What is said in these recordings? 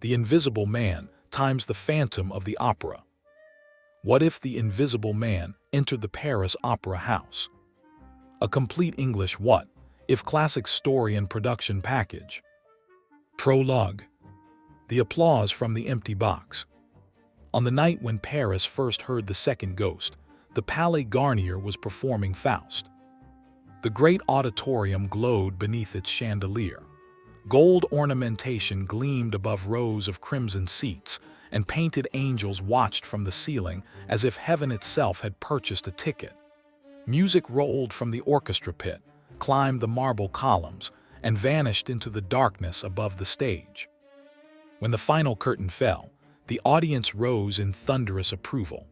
The Invisible Man times the Phantom of the Opera. What if the Invisible Man entered the Paris Opera House? A complete English what if classic story and production package. Prologue. The applause from the empty box. On the night when Paris first heard the second ghost, the Palais Garnier was performing Faust. The great auditorium glowed beneath its chandelier. Gold ornamentation gleamed above rows of crimson seats, and painted angels watched from the ceiling as if heaven itself had purchased a ticket. Music rolled from the orchestra pit, climbed the marble columns, and vanished into the darkness above the stage. When the final curtain fell, the audience rose in thunderous approval.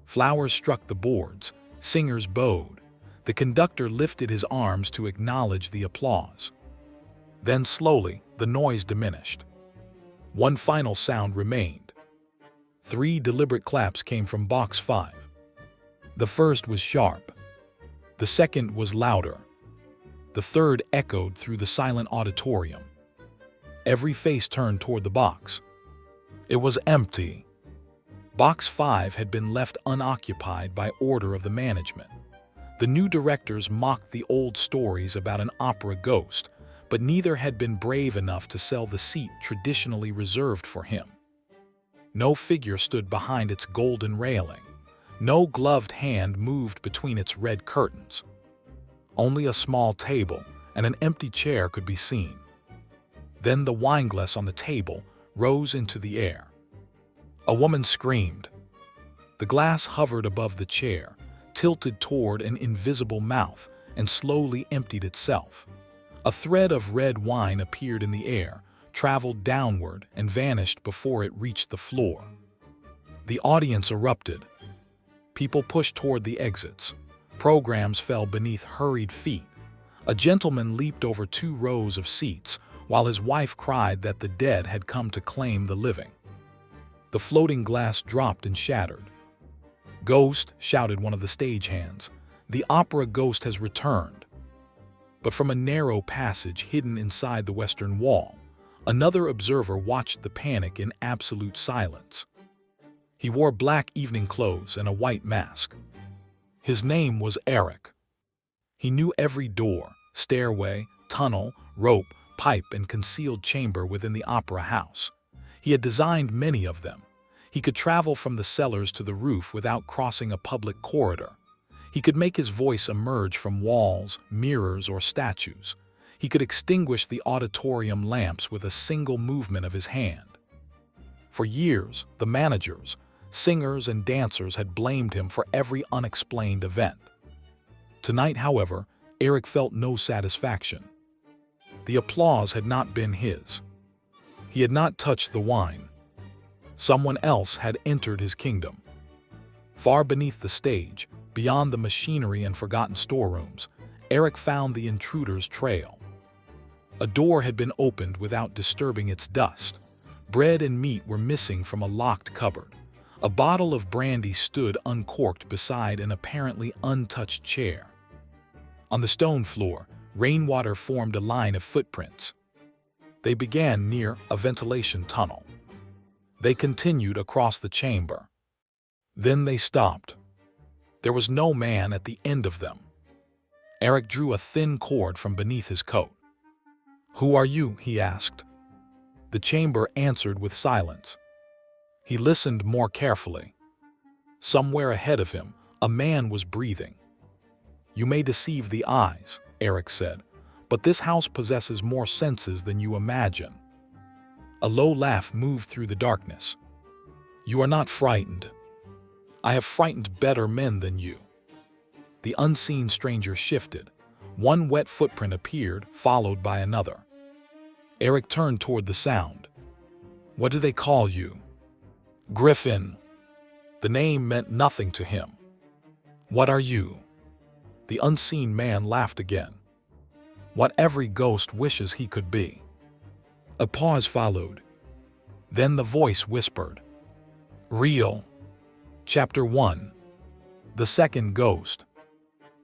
Flowers struck the boards, singers bowed. The conductor lifted his arms to acknowledge the applause. Then slowly, the noise diminished. One final sound remained. 3 deliberate claps came from box 5. The first was sharp. The second was louder. The third echoed through the silent auditorium. Every face turned toward the box. It was empty. Box 5 had been left unoccupied by order of the management. The new directors mocked the old stories about an opera ghost, but neither had been brave enough to sell the seat traditionally reserved for him. No figure stood behind its golden railing. No gloved hand moved between its red curtains. Only a small table and an empty chair could be seen. Then the wineglass on the table rose into the air. A woman screamed. The glass hovered above the chair, tilted toward an invisible mouth, and slowly emptied itself. A thread of red wine appeared in the air, traveled downward, and vanished before it reached the floor. The audience erupted. People pushed toward the exits. Programs fell beneath hurried feet. A gentleman leaped over 2 rows of seats, while his wife cried that the dead had come to claim the living. The floating glass dropped and shattered. "Ghost," shouted one of the stagehands. "The opera ghost has returned." But from a narrow passage hidden inside the western wall, another observer watched the panic in absolute silence. He wore black evening clothes and a white mask. His name was Erik. He knew every door, stairway, tunnel, rope, pipe, and concealed chamber within the opera house. He had designed many of them. He could travel from the cellars to the roof without crossing a public corridor. He could make his voice emerge from walls, mirrors, or statues. He could extinguish the auditorium lamps with a single movement of his hand. For years, the managers, singers, and dancers had blamed him for every unexplained event. Tonight, however, Erik felt no satisfaction. The applause had not been his. He had not touched the wine. Someone else had entered his kingdom. Far beneath the stage, beyond the machinery and forgotten storerooms, Erik found the intruder's trail. A door had been opened without disturbing its dust. Bread and meat were missing from a locked cupboard. A bottle of brandy stood uncorked beside an apparently untouched chair. On the stone floor, rainwater formed a line of footprints. They began near a ventilation tunnel. They continued across the chamber. Then they stopped. There was no man at the end of them. Erik drew a thin cord from beneath his coat. "Who are you?" he asked. The chamber answered with silence. He listened more carefully. Somewhere ahead of him, a man was breathing. "You may deceive the eyes," Erik said, "but this house possesses more senses than you imagine." A low laugh moved through the darkness. "You are not frightened. I have frightened better men than you." The unseen stranger shifted. One wet footprint appeared, followed by another. Erik turned toward the sound. "What do they call you?" "Griffin." The name meant nothing to him. "What are you?" The unseen man laughed again. "What every ghost wishes he could be." A pause followed. Then the voice whispered, "Real." Chapter 1. The Second Ghost.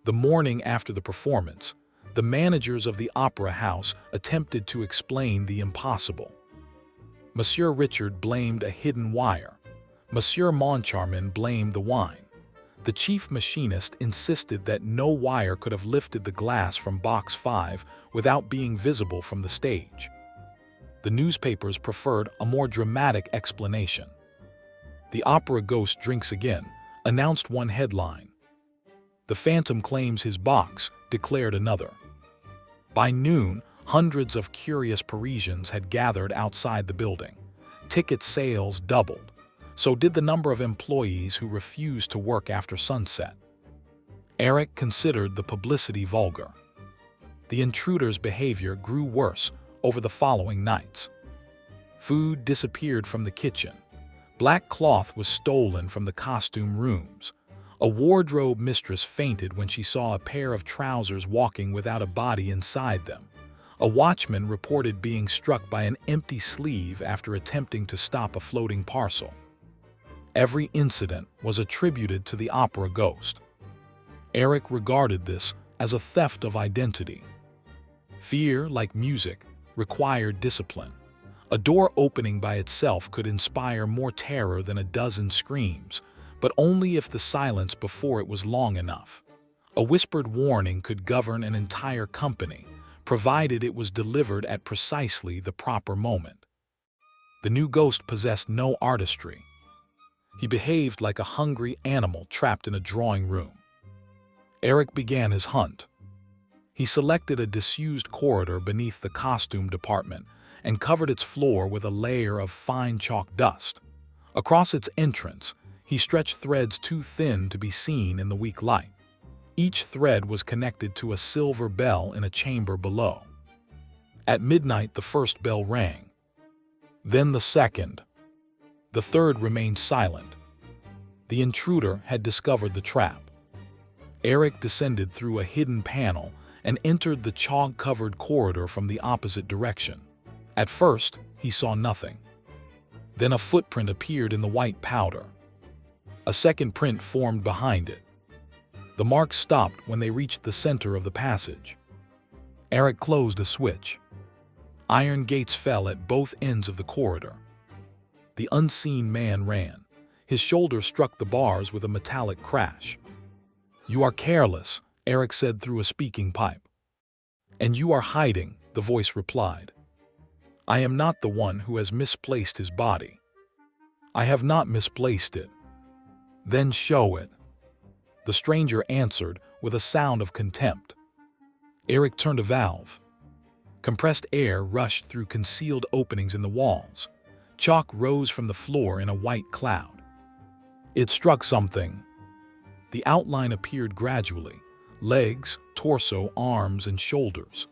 The morning after the performance, the managers of the opera house attempted to explain the impossible. Monsieur Richard blamed a hidden wire. Monsieur Moncharmin blamed the wine. The chief machinist insisted that no wire could have lifted the glass from box 5 without being visible from the stage. The newspapers preferred a more dramatic explanation. "The opera ghost drinks again," announced one headline. "The Phantom claims his box," declared another. By noon, hundreds of curious Parisians had gathered outside the building. Ticket sales doubled. So did the number of employees who refused to work after sunset. Erik considered the publicity vulgar. The intruder's behavior grew worse over the following nights. Food disappeared from the kitchen. Black cloth was stolen from the costume rooms. A wardrobe mistress fainted when she saw a pair of trousers walking without a body inside them. A watchman reported being struck by an empty sleeve after attempting to stop a floating parcel. Every incident was attributed to the opera ghost. Erik regarded this as a theft of identity. Fear, like music, required discipline. A door opening by itself could inspire more terror than a dozen screams, but only if the silence before it was long enough. A whispered warning could govern an entire company, provided it was delivered at precisely the proper moment. The new ghost possessed no artistry. He behaved like a hungry animal trapped in a drawing room. Erik began his hunt. He selected a disused corridor beneath the costume department and covered its floor with a layer of fine chalk dust. Across its entrance, he stretched threads too thin to be seen in the weak light. Each thread was connected to a silver bell in a chamber below. At midnight, the first bell rang. Then the second. The third remained silent. The intruder had discovered the trap. Erik descended through a hidden panel and entered the chalk-covered corridor from the opposite direction. At first, he saw nothing. Then a footprint appeared in the white powder. A second print formed behind it. The marks stopped when they reached the center of the passage. Erik closed a switch. Iron gates fell at both ends of the corridor. The unseen man ran. His shoulder struck the bars with a metallic crash. "You are careless," Erik said through a speaking pipe. "And you are hiding," the voice replied. "I am not the one who has misplaced his body." "I have not misplaced it." "Then show it." The stranger answered with a sound of contempt. Erik turned a valve. Compressed air rushed through concealed openings in the walls. Chalk rose from the floor in a white cloud. It struck something. The outline appeared gradually: legs, torso, arms, and shoulders.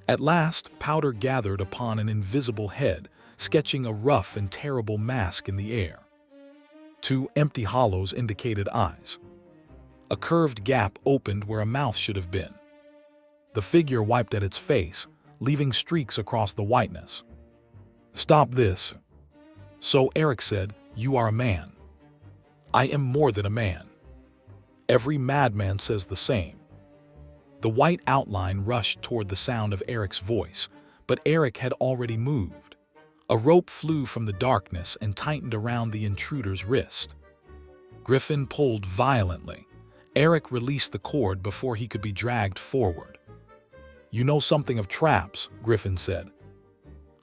At last, powder gathered upon an invisible head, sketching a rough and terrible mask in the air. 2 empty hollows indicated eyes. A curved gap opened where a mouth should have been. The figure wiped at its face, leaving streaks across the whiteness. "Stop this." "So," Erik said, "you are a man." "I am more than a man." "Every madman says the same." The white outline rushed toward the sound of Erik's voice, but Erik had already moved. A rope flew from the darkness and tightened around the intruder's wrist. Griffin pulled violently. Erik released the cord before he could be dragged forward. "You know something of traps," Griffin said.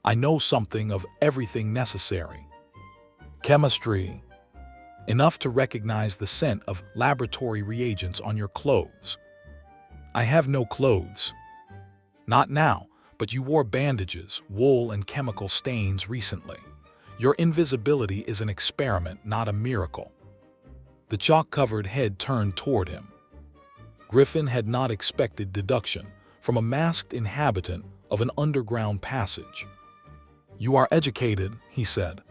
"I know something of everything necessary." "Chemistry." "Enough to recognize the scent of laboratory reagents on your clothes." "I have no clothes." "Not now, but you wore bandages, wool, and chemical stains recently. Your invisibility is an experiment, not a miracle." The chalk-covered head turned toward him. Griffin had not expected deduction from a masked inhabitant of an underground passage. "You are educated," he said.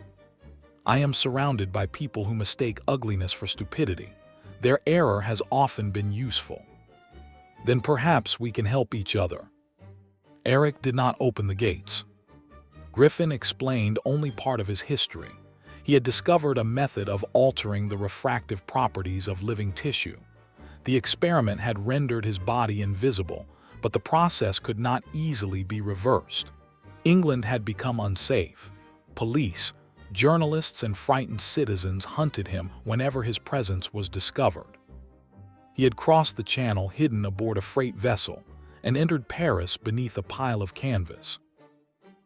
"I am surrounded by people who mistake ugliness for stupidity. Their error has often been useful." "Then perhaps we can help each other." Erik did not open the gates. Griffin explained only part of his history. He had discovered a method of altering the refractive properties of living tissue. The experiment had rendered his body invisible, but the process could not easily be reversed. England had become unsafe. Police, journalists, and frightened citizens hunted him whenever his presence was discovered. He had crossed the channel hidden aboard a freight vessel and entered Paris beneath a pile of canvas.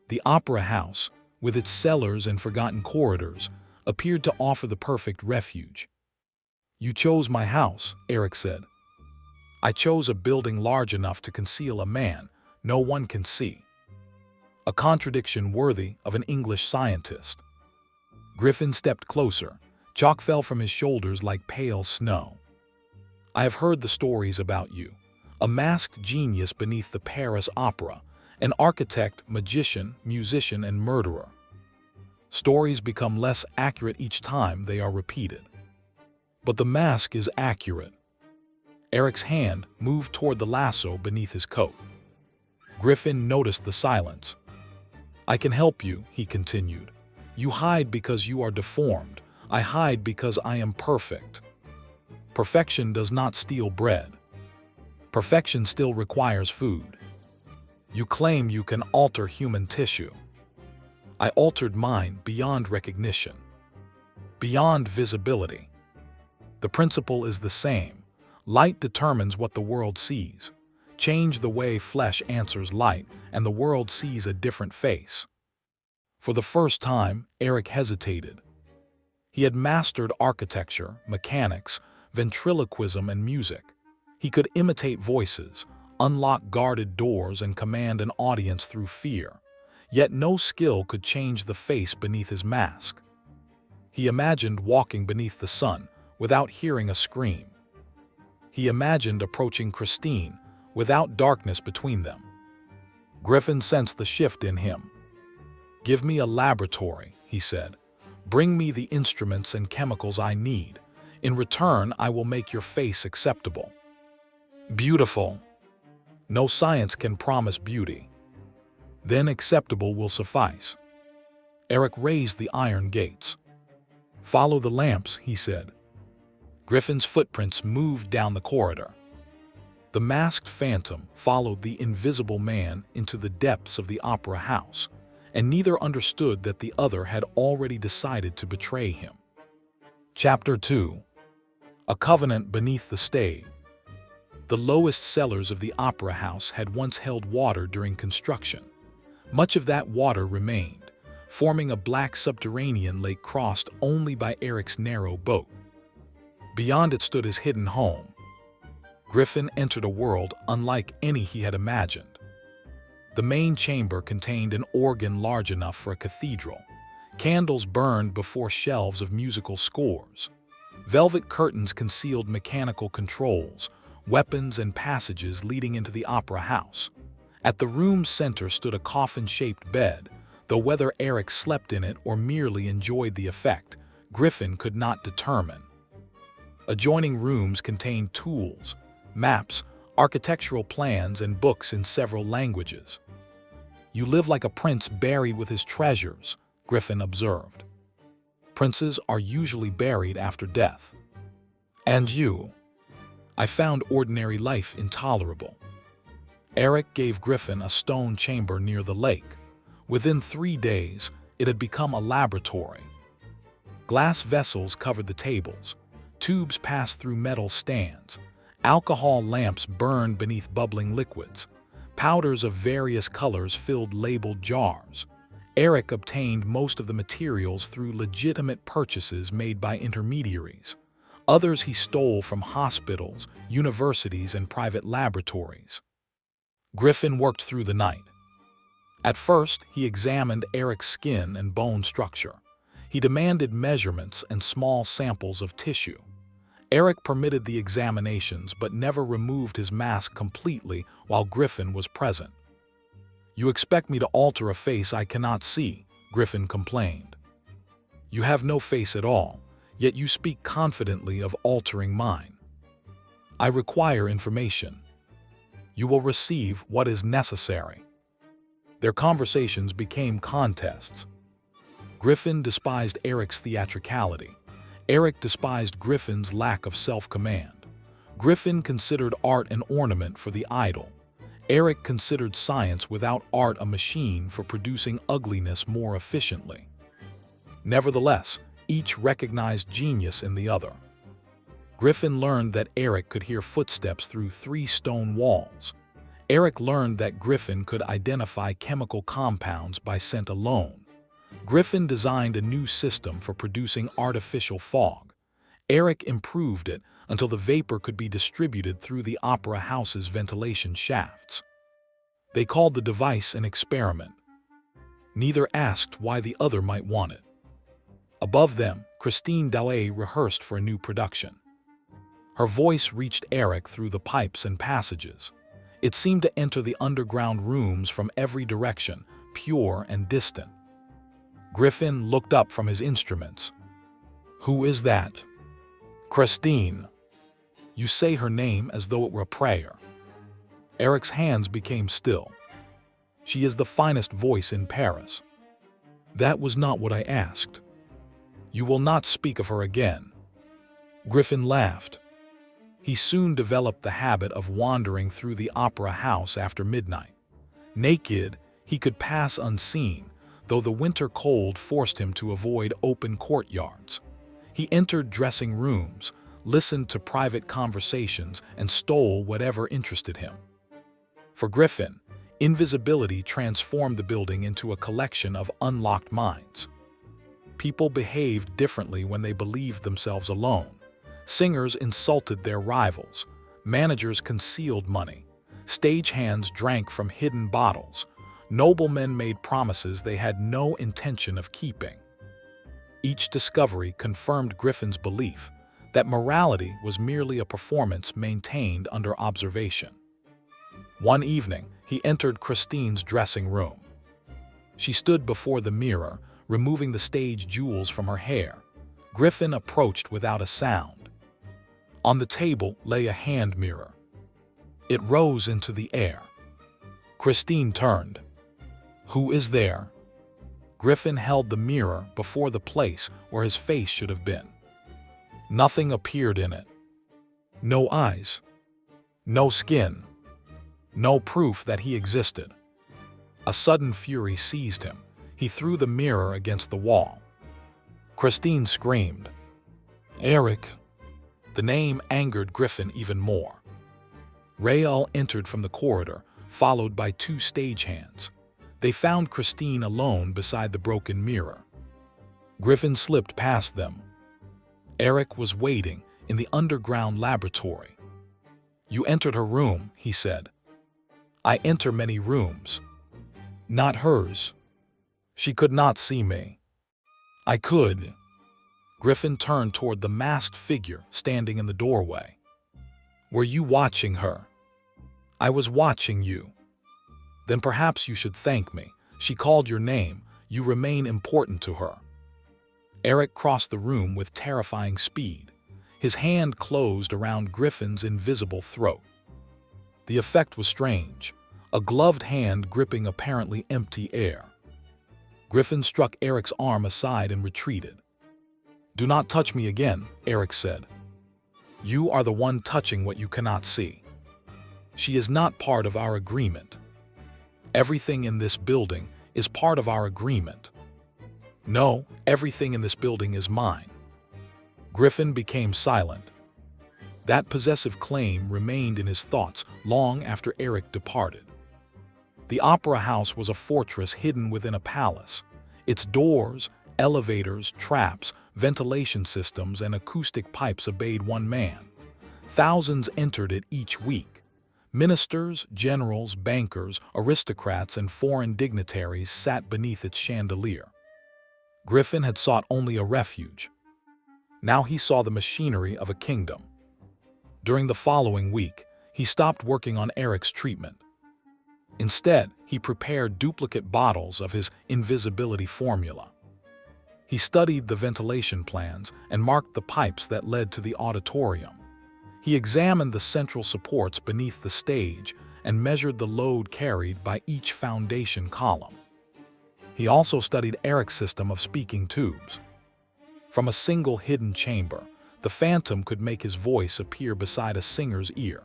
The Opera House, with its cellars and forgotten corridors, appeared to offer the perfect refuge. "You chose my house," Erik said. "I chose a building large enough to conceal a man no one can see." A contradiction worthy of an English scientist. Griffin stepped closer. Chalk fell from his shoulders like pale snow. "I have heard the stories about you. A masked genius beneath the Paris Opera, an architect, magician, musician, and murderer. Stories become less accurate each time they are repeated. But the mask is accurate." Erik's hand moved toward the lasso beneath his coat. Griffin noticed the silence. "I can help you," he continued. "You hide because you are deformed. I hide because I am perfect. Perfection does not steal bread. Perfection still requires food. You claim you can alter human tissue. I altered mine beyond recognition, beyond visibility. The principle is the same. Light determines what the world sees. Change the way flesh answers light, and the world sees a different face." For the first time, Erik hesitated. He had mastered architecture, mechanics, ventriloquism, and music. He could imitate voices, unlock guarded doors, and command an audience through fear. Yet no skill could change the face beneath his mask. He imagined walking beneath the sun without hearing a scream. He imagined approaching Christine without darkness between them. Griffin sensed the shift in him. "Give me a laboratory," he said. "Bring me the instruments and chemicals I need. In return, I will make your face acceptable." "Beautiful." "No science can promise beauty." "Then acceptable will suffice." Erik raised the iron gates. "Follow the lamps," he said. Griffin's footprints moved down the corridor. The masked phantom followed the invisible man into the depths of the opera house, and neither understood that the other had already decided to betray him. Chapter 2. A Covenant Beneath the Stage. The lowest cellars of the opera house had once held water during construction. Much of that water remained, forming a black subterranean lake crossed only by Erik's narrow boat. Beyond it stood his hidden home. Griffin entered a world unlike any he had imagined. The main chamber contained an organ large enough for a cathedral. Candles burned before shelves of musical scores. Velvet curtains concealed mechanical controls, weapons, and passages leading into the opera house. At the room's center stood a coffin-shaped bed, though whether Erik slept in it or merely enjoyed the effect, Griffin could not determine. Adjoining rooms contained tools, maps, architectural plans, and books in several languages. "You live like a prince buried with his treasures," Griffin observed. "Princes are usually buried after death." "And you?" "I found ordinary life intolerable." Erik gave Griffin a stone chamber near the lake. Within 3 days, it had become a laboratory. Glass vessels covered the tables. Tubes passed through metal stands. Alcohol lamps burned beneath bubbling liquids. Powders of various colors filled labeled jars. Erik obtained most of the materials through legitimate purchases made by intermediaries. Others he stole from hospitals, universities, and private laboratories. Griffin worked through the night. At first, he examined Erik's skin and bone structure. He demanded measurements and small samples of tissue. Erik permitted the examinations but never removed his mask completely while Griffin was present. "You expect me to alter a face I cannot see," Griffin complained. "You have no face at all, yet you speak confidently of altering mine." "I require information." "You will receive what is necessary." Their conversations became contests. Griffin despised Erik's theatricality. Erik despised Griffin's lack of self-command. Griffin considered art an ornament for the idol. Erik considered science without art a machine for producing ugliness more efficiently. Nevertheless, each recognized genius in the other. Griffin learned that Erik could hear footsteps through 3 stone walls. Erik learned that Griffin could identify chemical compounds by scent alone. Griffin designed a new system for producing artificial fog. Erik improved it until the vapor could be distributed through the opera house's ventilation shafts. They called the device an experiment. Neither asked why the other might want it. Above them, Christine Dallet rehearsed for a new production. Her voice reached Erik through the pipes and passages. It seemed to enter the underground rooms from every direction, pure and distant. Griffin looked up from his instruments. "Who is that?" "Christine." "You say her name as though it were a prayer." Erik's hands became still. "She is the finest voice in Paris." "That was not what I asked." "You will not speak of her again." Griffin laughed. He soon developed the habit of wandering through the opera house after midnight. Naked, he could pass unseen, though the winter cold forced him to avoid open courtyards. He entered dressing rooms, listened to private conversations, and stole whatever interested him. For Griffin, invisibility transformed the building into a collection of unlocked minds. People behaved differently when they believed themselves alone. Singers insulted their rivals. Managers concealed money. Stagehands drank from hidden bottles. Noblemen made promises they had no intention of keeping. Each discovery confirmed Griffin's belief that morality was merely a performance maintained under observation. One evening, he entered Christine's dressing room. She stood before the mirror, removing the stage jewels from her hair. Griffin approached without a sound. On the table lay a hand mirror. It rose into the air. Christine turned. "Who is there?" Griffin held the mirror before the place where his face should have been. Nothing appeared in it. No eyes. No skin. No proof that he existed. A sudden fury seized him. He threw the mirror against the wall. Christine screamed. "Erik!" The name angered Griffin even more. Rael entered from the corridor, followed by 2 stagehands. They found Christine alone beside the broken mirror. Griffin slipped past them. Erik was waiting in the underground laboratory. "You entered her room," he said. "I enter many rooms." "Not hers." "She could not see me." "I could." Griffin turned toward the masked figure standing in the doorway. "Were you watching her?" "I was watching you." "Then perhaps you should thank me. She called your name. You remain important to her." Erik crossed the room with terrifying speed. His hand closed around Griffin's invisible throat. The effect was strange, a gloved hand gripping apparently empty air. Griffin struck Erik's arm aside and retreated. "Do not touch me again," Erik said. "You are the one touching what you cannot see. She is not part of our agreement. Everything in this building is part of our agreement." "No, everything in this building is mine." Griffin became silent. That possessive claim remained in his thoughts long after Erik departed. The opera house was a fortress hidden within a palace. Its doors, elevators, traps, ventilation systems, and acoustic pipes obeyed one man. Thousands entered it each week. Ministers, generals, bankers, aristocrats, and foreign dignitaries sat beneath its chandelier. Griffin had sought only a refuge. Now he saw the machinery of a kingdom. During the following week, he stopped working on Erik's treatment. Instead, he prepared duplicate bottles of his invisibility formula. He studied the ventilation plans and marked the pipes that led to the auditorium. He examined the central supports beneath the stage and measured the load carried by each foundation column. He also studied Erik's system of speaking tubes. From a single hidden chamber, the phantom could make his voice appear beside a singer's ear,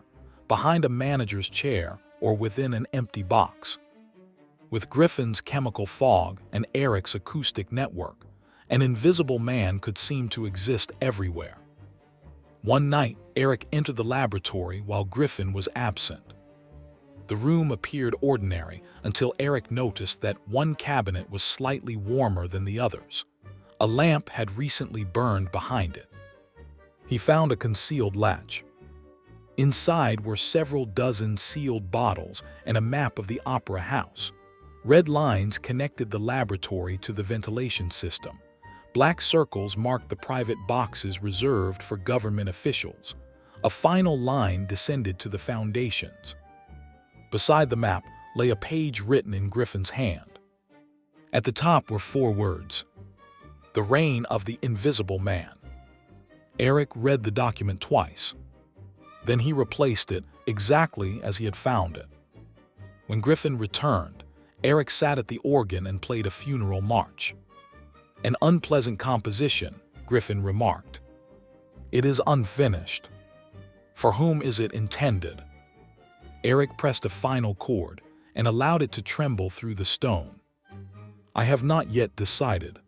behind a manager's chair, or within an empty box. With Griffin's chemical fog and Erik's acoustic network, An invisible man could seem to exist everywhere. One night, Erik entered the laboratory while Griffin was absent. The room appeared ordinary until Erik noticed that one cabinet was slightly warmer than the others. A lamp had recently burned behind it. He found a concealed latch. Inside were several dozen sealed bottles and a map of the opera house. Red lines connected the laboratory to the ventilation system. Black circles marked the private boxes reserved for government officials. A final line descended to the foundations. Beside the map lay a page written in Griffin's hand. At the top were 4 words: "The reign of the invisible man." Erik read the document twice. Then he replaced it exactly as he had found it. When Griffin returned, Erik sat at the organ and played a funeral march. "An unpleasant composition," Griffin remarked. "It is unfinished. For whom is it intended?" Erik pressed a final chord and allowed it to tremble through the stone. "I have not yet decided."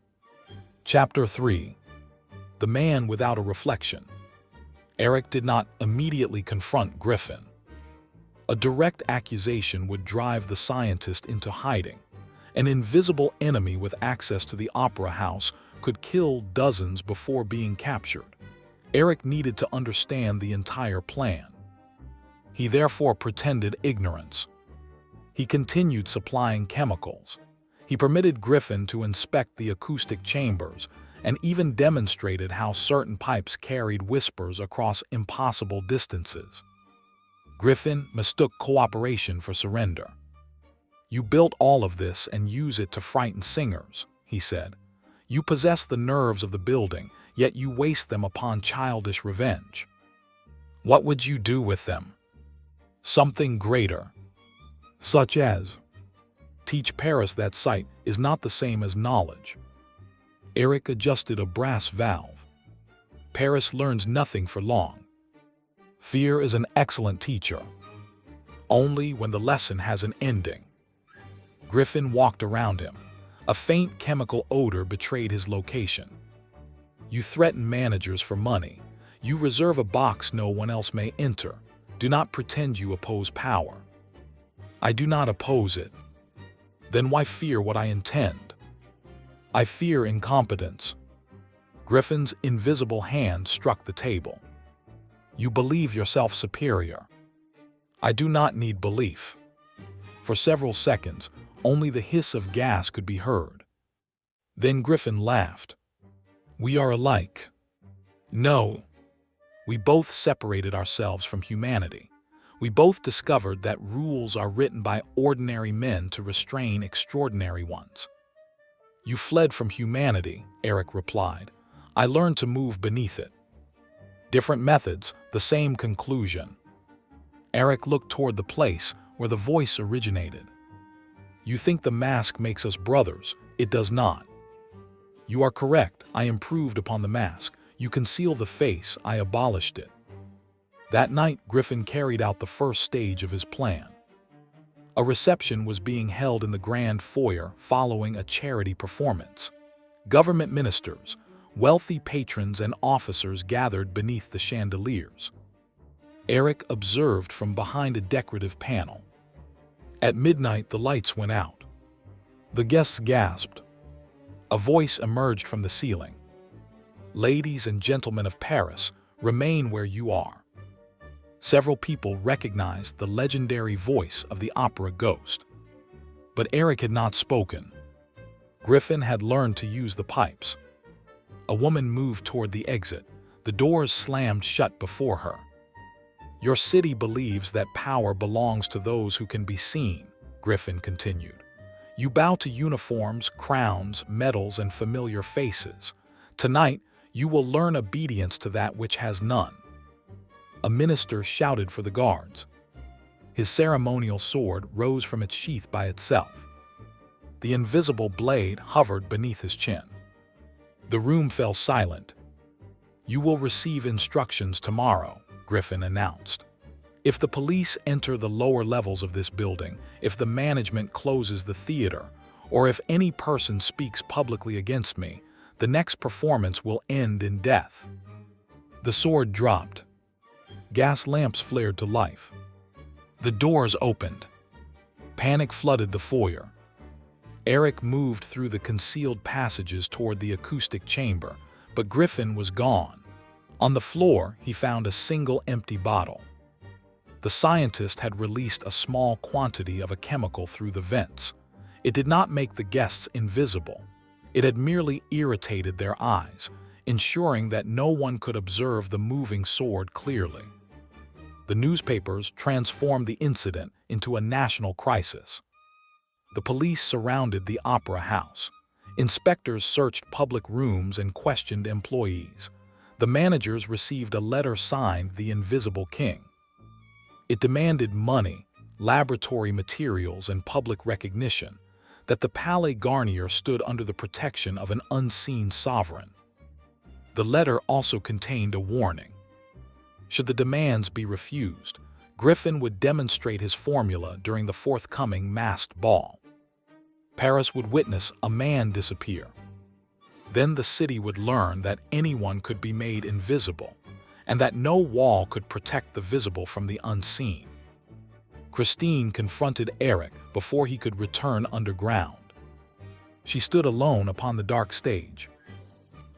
Chapter 3. The Man Without a Reflection. Erik did not immediately confront Griffin. A direct accusation would drive the scientist into hiding. An invisible enemy with access to the opera house could kill dozens before being captured. Erik needed to understand the entire plan. He therefore pretended ignorance. He continued supplying chemicals. He permitted Griffin to inspect the acoustic chambers and even demonstrated how certain pipes carried whispers across impossible distances. Griffin mistook cooperation for surrender. "You built all of this and use it to frighten singers," he said. "You possess the nerves of the building, yet you waste them upon childish revenge. What would you do with them?" "Something greater." "Such as?" "Teach Paris that sight is not the same as knowledge." Erik adjusted a brass valve. "Paris learns nothing for long. Fear is an excellent teacher. Only when the lesson has an ending." Griffin walked around him. A faint chemical odor betrayed his location. "You threaten managers for money. You reserve a box no one else may enter. Do not pretend you oppose power." "I do not oppose it." "Then why fear what I intend?" "I fear incompetence." Griffin's invisible hand struck the table. "You believe yourself superior." "I do not need belief." For several seconds, only the hiss of gas could be heard. Then Griffin laughed. "We are alike." "No. We both separated ourselves from humanity. We both discovered that rules are written by ordinary men to restrain extraordinary ones." "You fled from humanity," Erik replied. "I learned to move beneath it." "Different methods, the same conclusion." Erik looked toward the place where the voice originated. "You think the mask makes us brothers. It does not." "You are correct. I improved upon the mask. You conceal the face. I abolished it." That night, Griffin carried out the first stage of his plan. A reception was being held in the grand foyer following a charity performance. Government ministers, wealthy patrons, and officers gathered beneath the chandeliers. Erik observed from behind a decorative panel. At midnight, the lights went out. The guests gasped. A voice emerged from the ceiling. "Ladies and gentlemen of Paris, remain where you are." Several people recognized the legendary voice of the opera ghost. But Erik had not spoken. Griffin had learned to use the pipes. A woman moved toward the exit. The doors slammed shut before her. "Your city believes that power belongs to those who can be seen," Griffin continued. "You bow to uniforms, crowns, medals, and familiar faces. Tonight, you will learn obedience to that which has none." A minister shouted for the guards. His ceremonial sword rose from its sheath by itself. The invisible blade hovered beneath his chin. The room fell silent. "You will receive instructions tomorrow," Griffin announced. "If the police enter the lower levels of this building, if the management closes the theater, or if any person speaks publicly against me, The next performance will end in death. The sword dropped. Gas lamps flared to life. The doors opened. Panic flooded the foyer. Erik moved through the concealed passages toward the acoustic chamber, but Griffin was gone. On the floor, he found a single empty bottle. The scientist had released a small quantity of a chemical through the vents. It did not make the guests invisible. It had merely irritated their eyes, ensuring that no one could observe the moving sword clearly. The newspapers transformed the incident into a national crisis. The police surrounded the opera house. Inspectors searched public rooms and questioned employees. The managers received a letter signed the Invisible King. It demanded money, laboratory materials, and public recognition, that the Palais Garnier stood under the protection of an unseen sovereign. The letter also contained a warning. Should the demands be refused, Griffin would demonstrate his formula during the forthcoming masked ball. Paris would witness a man disappear. Then the city would learn that anyone could be made invisible, and that no wall could protect the visible from the unseen. Christine confronted Erik before he could return underground. She stood alone upon the dark stage.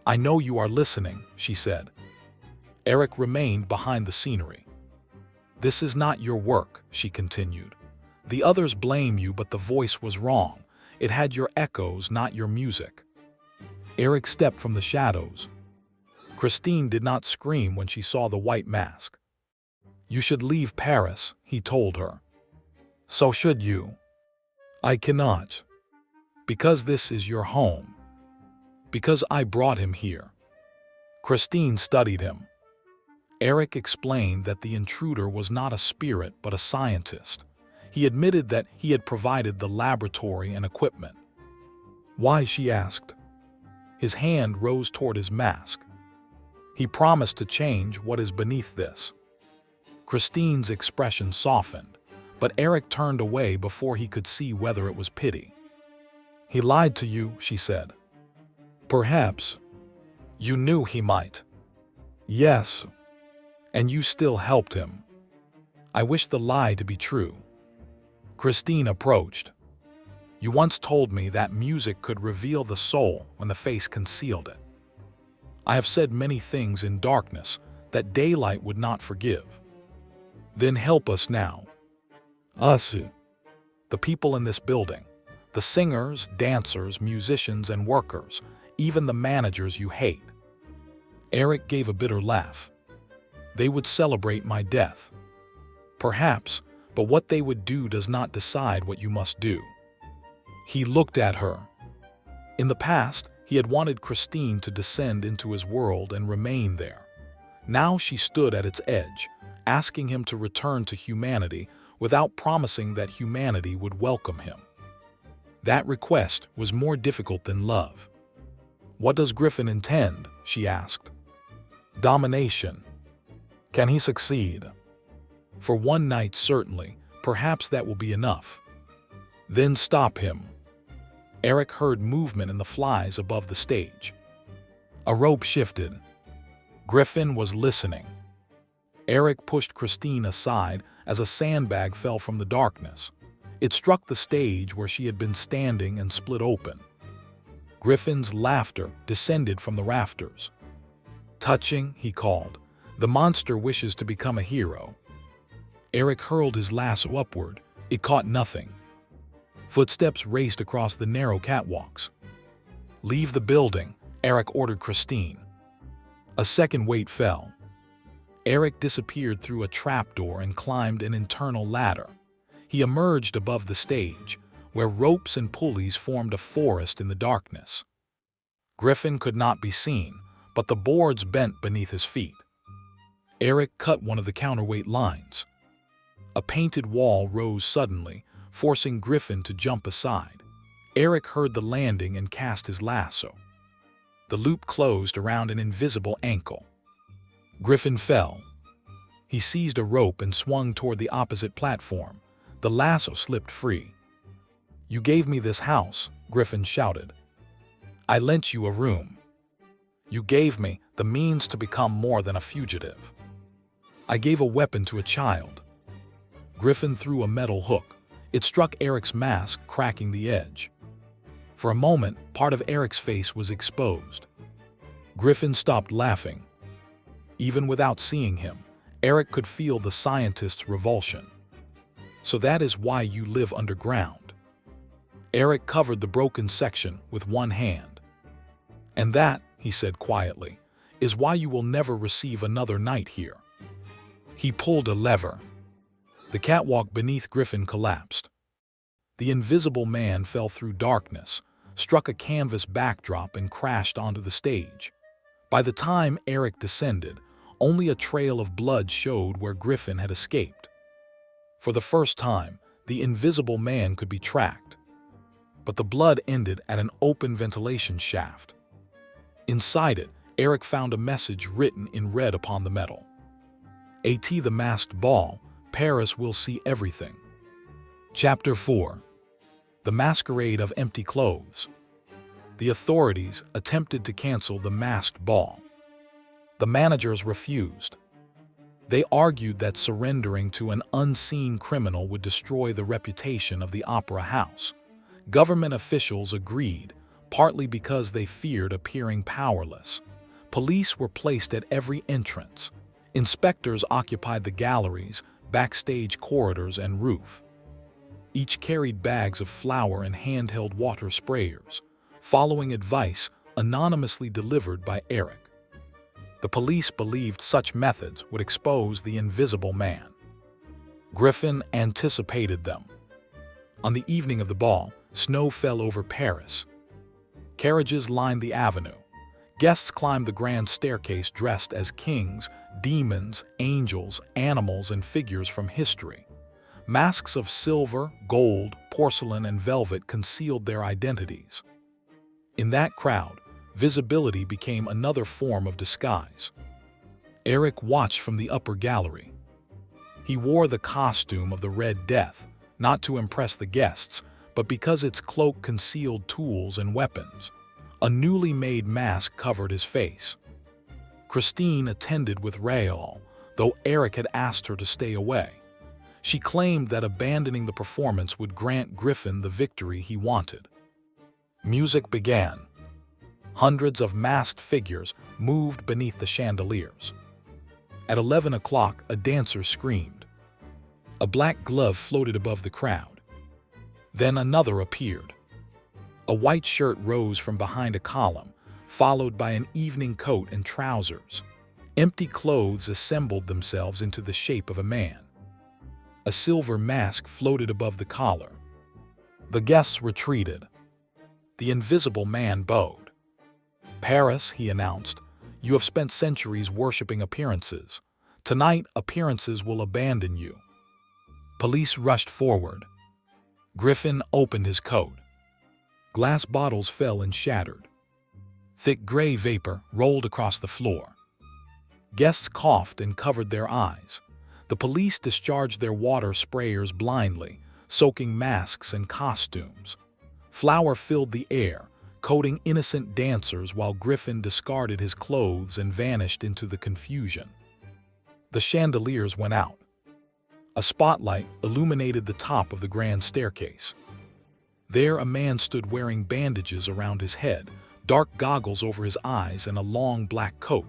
"I know you are listening," she said. Erik remained behind the scenery. "This is not your work," she continued. "The others blame you, but the voice was wrong. It had your echoes, not your music." Erik stepped from the shadows. Christine did not scream when she saw the white mask. "You should leave Paris," he told her. "So should you." "I cannot. Because this is your home. Because I brought him here." Christine studied him. Erik explained that the intruder was not a spirit but a scientist. He admitted that he had provided the laboratory and equipment. "Why?" she asked. His hand rose toward his mask. "He promised to change what is beneath this." Christine's expression softened, but Erik turned away before he could see whether it was pity. "He lied to you," she said. "Perhaps. You knew he might." "Yes. And you still helped him." "I wish the lie to be true." Christine approached. "You once told me that music could reveal the soul when the face concealed it. I have said many things in darkness that daylight would not forgive. Then help us now." "Us?" "The people in this building. The singers, dancers, musicians, and workers. Even the managers you hate." Erik gave a bitter laugh. "They would celebrate my death." "Perhaps, but what they would do does not decide what you must do." He looked at her. In the past, he had wanted Christine to descend into his world and remain there. Now she stood at its edge, asking him to return to humanity without promising that humanity would welcome him. That request was more difficult than love. "What does Griffin intend?" she asked. "Domination." "Can he succeed?" "For one night, certainly. Perhaps that will be enough." "Then stop him." Erik heard movement in the flies above the stage. A rope shifted. Griffin was listening. Erik pushed Christine aside as a sandbag fell from the darkness. It struck the stage where she had been standing and split open. Griffin's laughter descended from the rafters. "Touching," he called. "The monster wishes to become a hero." Erik hurled his lasso upward. It caught nothing. Footsteps raced across the narrow catwalks. "Leave the building," Erik ordered Christine. A second weight fell. Erik disappeared through a trapdoor and climbed an internal ladder. He emerged above the stage, where ropes and pulleys formed a forest in the darkness. Griffin could not be seen, but the boards bent beneath his feet. Erik cut one of the counterweight lines. A painted wall rose suddenly, forcing Griffin to jump aside. Erik heard the landing and cast his lasso. The loop closed around an invisible ankle. Griffin fell. He seized a rope and swung toward the opposite platform. The lasso slipped free. "You gave me this house," Griffin shouted. "I lent you a room. You gave me the means to become more than a fugitive. I gave a weapon to a child. Griffin threw a metal hook. It struck Erik's mask, cracking the edge. For a moment, part of Erik's face was exposed. Griffin stopped laughing. Even without seeing him, Erik could feel the scientist's revulsion. So that is why you live underground. Erik covered the broken section with one hand. And that, he said quietly, is why you will never receive another night here. He pulled a lever. The catwalk beneath Griffin collapsed. The invisible man fell through darkness, struck a canvas backdrop and crashed onto the stage. By the time Erik descended, only a trail of blood showed where Griffin had escaped. For the first time, the invisible man could be tracked. But the blood ended at an open ventilation shaft. Inside it, Erik found a message written in red upon the metal. At the masked ball, Paris will see everything. Chapter 4. The Masquerade of Empty Clothes. The authorities attempted to cancel the masked ball. The managers refused. They argued that surrendering to an unseen criminal would destroy the reputation of the opera house. Government officials agreed, partly because they feared appearing powerless. Police were placed at every entrance. Inspectors occupied the galleries, backstage corridors, and roof. Each carried bags of flour and handheld water sprayers, following advice anonymously delivered by Erik. The police believed such methods would expose the invisible man. Griffin anticipated them. On the evening of the ball, snow fell over Paris. Carriages lined the avenue. Guests climbed the grand staircase dressed as kings, demons, angels, animals, and figures from history. Masks of silver, gold, porcelain, and velvet concealed their identities. In that crowd, visibility became another form of disguise. Erik watched from the upper gallery. He wore the costume of the Red Death, not to impress the guests, but because its cloak concealed tools and weapons. A newly made mask covered his face. Christine attended with Raoul, though Erik had asked her to stay away. She claimed that abandoning the performance would grant Griffin the victory he wanted. Music began. Hundreds of masked figures moved beneath the chandeliers. At 11 o'clock, a dancer screamed. A black glove floated above the crowd. Then another appeared. A white shirt rose from behind a column, followed by an evening coat and trousers. Empty clothes assembled themselves into the shape of a man. A silver mask floated above the collar. The guests retreated. The invisible man bowed. "Paris," he announced, "you have spent centuries worshipping appearances. Tonight, appearances will abandon you." Police rushed forward. Griffin opened his coat. Glass bottles fell and shattered. Thick gray vapor rolled across the floor. Guests coughed and covered their eyes. The police discharged their water sprayers blindly, soaking masks and costumes. Flour filled the air, coating innocent dancers while Griffin discarded his clothes and vanished into the confusion. The chandeliers went out. A spotlight illuminated the top of the grand staircase. There a man stood wearing bandages around his head, dark goggles over his eyes, and a long black coat.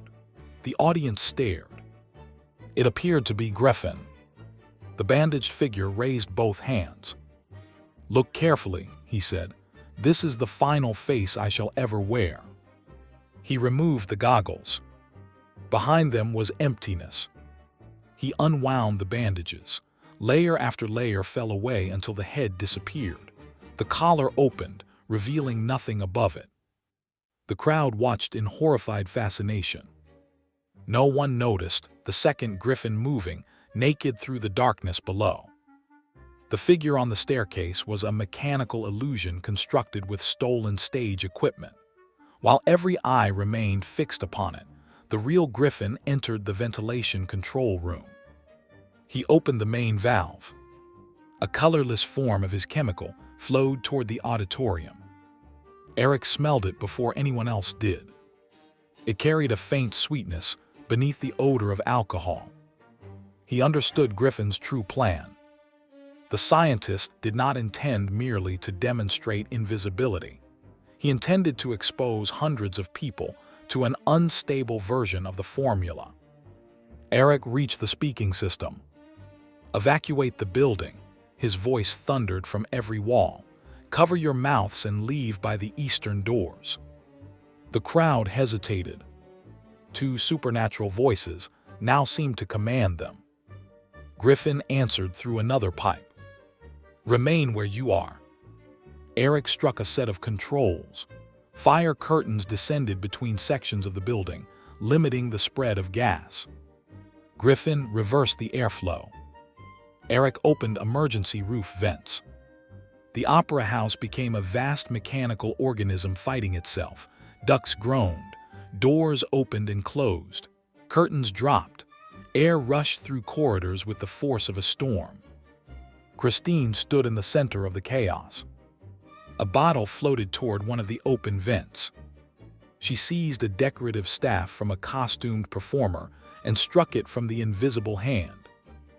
The audience stared. It appeared to be Griffin. The bandaged figure raised both hands. "Look carefully," he said. "This is the final face I shall ever wear." He removed the goggles. Behind them was emptiness. He unwound the bandages. Layer after layer fell away until the head disappeared. The collar opened, revealing nothing above it. The crowd watched in horrified fascination. No one noticed the second Griffin moving, naked through the darkness below. The figure on the staircase was a mechanical illusion constructed with stolen stage equipment. While every eye remained fixed upon it, the real Griffin entered the ventilation control room. He opened the main valve. A colorless form of his chemical flowed toward the auditorium. Erik smelled it before anyone else did. It carried a faint sweetness beneath the odor of alcohol. He understood Griffin's true plan. The scientist did not intend merely to demonstrate invisibility. He intended to expose hundreds of people to an unstable version of the formula. Erik reached the speaking system. "Evacuate the building," his voice thundered from every wall. "Cover your mouths and leave by the eastern doors." The crowd hesitated. Two supernatural voices now seemed to command them. Griffin answered through another pipe. "Remain where you are." Erik struck a set of controls. Fire curtains descended between sections of the building, limiting the spread of gas. Griffin reversed the airflow. Erik opened emergency roof vents. The opera house became a vast mechanical organism fighting itself. Ducts groaned. Doors opened and closed. Curtains dropped. Air rushed through corridors with the force of a storm. Christine stood in the center of the chaos. A bottle floated toward one of the open vents. She seized a decorative staff from a costumed performer and struck it from the invisible hand.